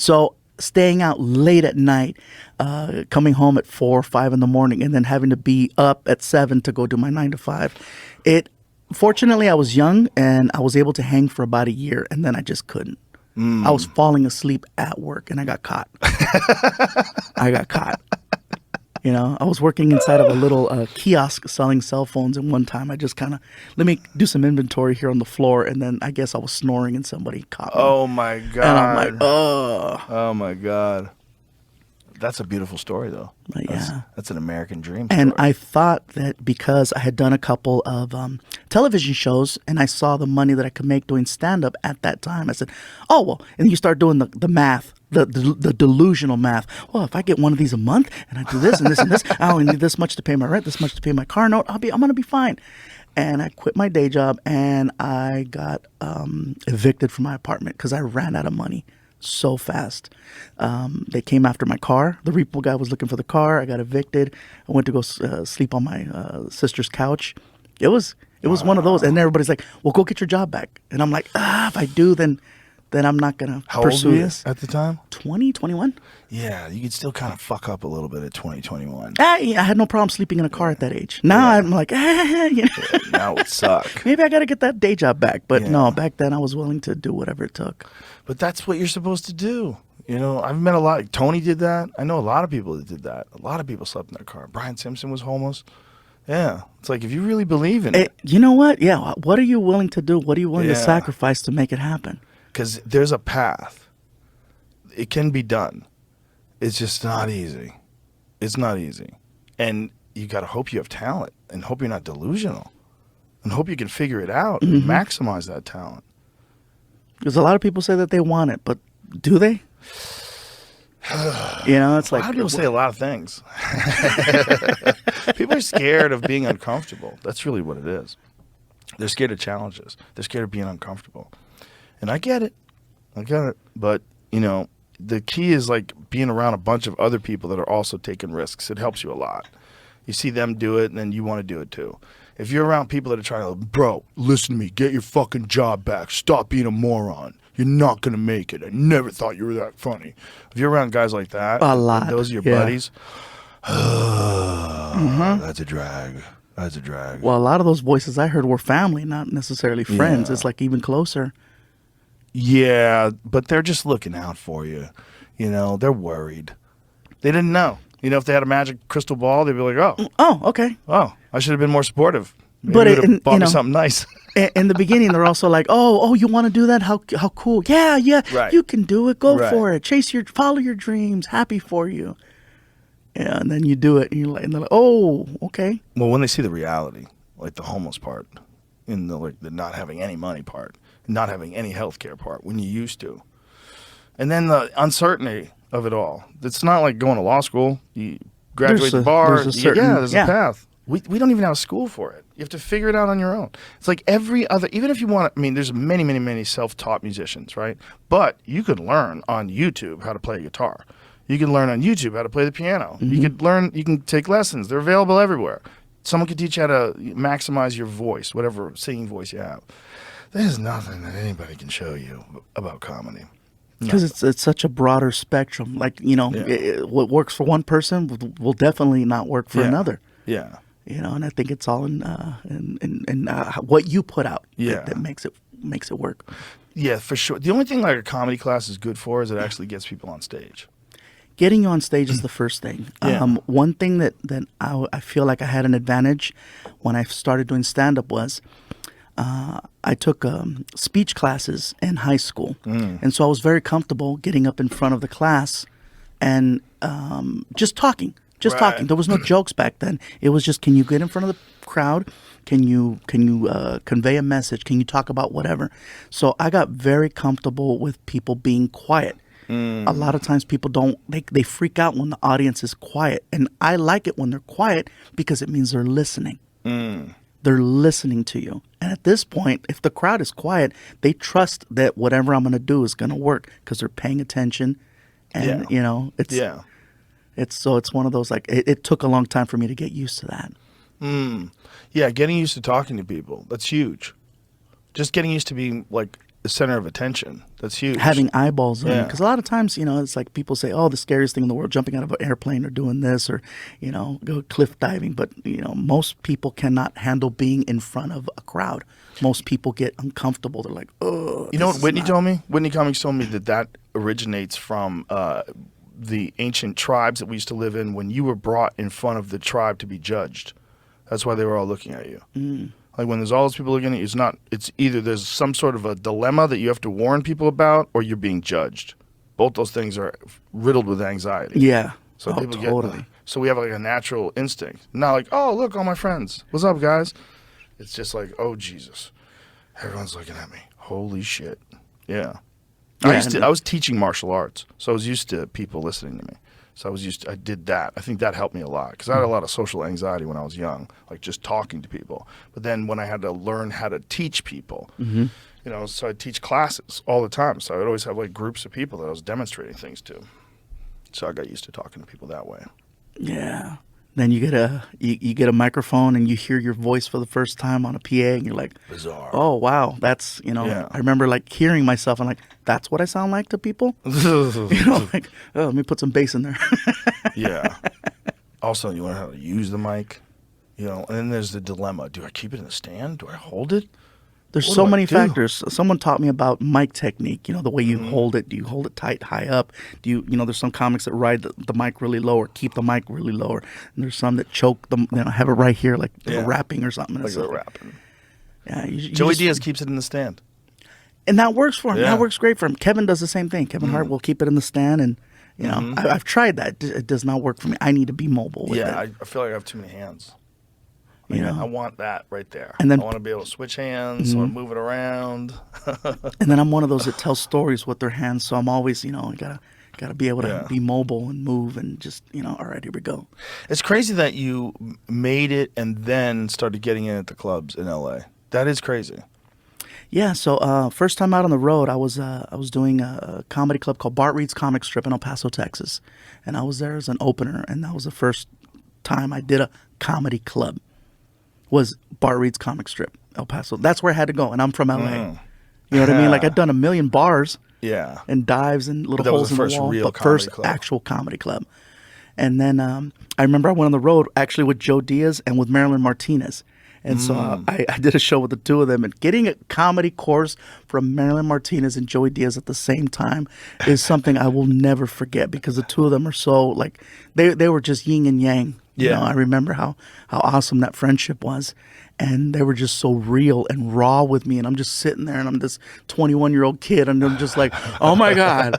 So staying out late at night, coming home at 4 or 5 in the morning, and then having to be up at 7 to go do my 9 to 5. Fortunately, I was young and I was able to hang for about a year, and then I just couldn't. I was falling asleep at work, and I got caught. I got caught. You know, I was working inside of a little kiosk selling cell phones, and one time I just kind of, let me do some inventory here on the floor, and then I guess I was snoring and somebody caught me. Oh my God. And I'm like, oh. Oh my God. That's a beautiful story, though. That's an American dream story. And I thought that because I had done a couple of television shows and I saw the money that I could make doing stand-up at that time, I said, oh, well, and you start doing the math, the delusional math. Well, if I get one of these a month and I do this and this and this, I only need this much to pay my rent, this much to pay my car note, I'm going to be fine. And I quit my day job and I got evicted from my apartment because I ran out of money so fast. They came after my car. The repo guy was looking for the car. I got evicted. I went to go sleep on my sister's couch. It was one of those. And everybody's like, well, go get your job back. And I'm like, if I do, then I'm not going to pursue this. At the time? 20, 21. Yeah, you could still kind of fuck up a little bit at 20, 21. I had no problem sleeping in a car at that age. Now I'm like, you know. Now it would suck. Maybe I got to get that day job back. But no, back then I was willing to do whatever it took. But that's what you're supposed to do. You know, I've met a lot. Tony did that. I know a lot of people that did that. A lot of people slept in their car. Brian Simpson was homeless. Yeah. It's like, if you really believe in it. You know what? Yeah. What are you willing to do? What are you willing to sacrifice to make it happen? Because there's a path. It can be done. It's just not easy. It's not easy. And you got to hope you have talent and hope you're not delusional and hope you can figure it out and maximize that talent. Because a lot of people say that they want it, but do they? You know, it's like... A lot of people say a lot of things. People are scared of being uncomfortable. That's really what it is. They're scared of challenges. They're scared of being uncomfortable. And I get it. I get it. But, you know, the key is like being around a bunch of other people that are also taking risks. It helps you a lot. You see them do it, and then you want to do it too. If you're around people that are trying to, bro, listen to me, get your fucking job back. Stop being a moron. You're not going to make it. I never thought you were that funny. If you're around guys like that, a lot. Those are your buddies. That's a drag. That's a drag. Well, a lot of those voices I heard were family, not necessarily friends. It's like even closer. Yeah, but they're just looking out for you. You know, they're worried. They didn't know. You know, if they had a magic crystal ball, they'd be like, oh, okay. Oh, I should have been more supportive. Maybe But you would have bought me something nice. In the beginning, they're also like, oh, you want to do that? How cool. Yeah, right. You can do it. Go for it. Follow your dreams. Happy for you. Yeah, and then you do it, and they're like, oh, okay. Well, when they see the reality, like the homeless part, and the not having any money part, not having any health care part when you used to, and then the uncertainty of it all. It's not like going to law school. You graduate the bar. There's a path. We don't even have a school for it. You have to figure it out on your own. It's like every other, even if you want to, I mean, there's many, many, many self-taught musicians, right? But you could learn on YouTube how to play a guitar. You can learn on YouTube how to play the piano. You could learn, you can take lessons. They're available everywhere. Someone could teach you how to maximize your voice, whatever singing voice you have. There's nothing that anybody can show you about comedy. Because it's such a broader spectrum. Like, you know, what works for one person will definitely not work for another. Yeah. You know, and I think it's all in what you put out that makes it work. Yeah, for sure. The only thing like a comedy class is good for is it actually gets people on stage. Getting you on stage is the first thing. One thing that I feel like I had an advantage when I started doing stand-up was I took speech classes in high school. And so I was very comfortable getting up in front of the class and just talking. Talking. There was no jokes back then. It was just, can you get in front of the crowd? Can you convey a message? Can you talk about whatever? So I got very comfortable with people being quiet. A lot of times people they freak out when the audience is quiet. And I like it when they're quiet because it means they're listening. They're listening to you. And at this point, if the crowd is quiet, they trust that whatever I'm going to do is going to work because they're paying attention. And, you know, it's one of those, like, it took a long time for me to get used to that. Yeah, getting used to talking to people. That's huge. Just getting used to being, like, the center of attention. That's huge. Having eyeballs on you. Yeah. Because a lot of times, it's like people say, oh, the scariest thing in the world, jumping out of an airplane or doing this or, go cliff diving. But, most people cannot handle being in front of a crowd. Most people get uncomfortable. They're like, oh. You know what Whitney told me? Whitney Cummings told me that originates from the ancient tribes that we used to live in when you were brought in front of the tribe to be judged. That's why they were all looking at you. Like when there's all those people looking at you, it's either there's some sort of a dilemma that you have to warn people about or you're being judged. Both those things are riddled with anxiety. Yeah. So people totally. So we have like a natural instinct. Not like, oh, look, all my friends. What's up, guys? It's just like, oh, Jesus. Everyone's looking at me. Holy shit. Yeah. I was teaching martial arts, so I was used to people listening to me. So I did that. I think that helped me a lot because I had a lot of social anxiety when I was young, like just talking to people. But then when I had to learn how to teach people, so I'd teach classes all the time. So I'd always have like groups of people that I was demonstrating things to. So I got used to talking to people that way. Yeah. Then you get a microphone and you hear your voice for the first time on a PA and you're like, bizarre. Oh, wow. That's, Yeah. I remember like hearing myself and like, that's what I sound like to people? Like, oh, let me put some bass in there. Yeah. Also, you learn how to use the mic, and then there's the dilemma. Do I keep it in the stand? Do I hold it? There's What so do I many do? factors. Someone taught me about mic technique, the way you hold it. Do you hold it tight, high up? Do you, there's some comics that ride the mic really low or keep the mic really low. And there's some that choke them, have it right here like they're rapping or something. Like they're rapping. Yeah, Joey Diaz keeps it in the stand. And that works for him. Yeah. That works great for him. Kevin does the same thing. Kevin Hart will keep it in the stand. And, I've tried that. It does not work for me. I need to be mobile with it. I feel like I have too many hands. I want that right there. And then- I want to be able to switch hands. I want to move it around. And then I'm one of those that tells stories with their hands. So I'm always, gotta be able to be mobile and move and just, all right, here we go. It's crazy that you made it and then started getting in at the clubs in LA. That is crazy. Yeah, so first time out on the road, I was doing a comedy club called Bart Reed's Comic Strip in El Paso, Texas. And I was there as an opener, and that was the first time I did a comedy club. Was Bart Reed's Comic Strip, El Paso. That's where I had to go, and I'm from LA. You know what I mean? Like I'd done a million bars and dives and little holes in the wall, but first actual comedy club. And then I remember I went on the road actually with Joe Diaz and with Marilyn Martinez. And so I did a show with the two of them. And getting a comedy course from Marilyn Martinez and Joey Diaz at the same time is something I will never forget because the two of them are so, like, they were just yin and yang. I remember how awesome that friendship was. And they were just so real and raw with me. And I'm just sitting there and I'm this 21-year-old kid. And I'm just like, oh, my God,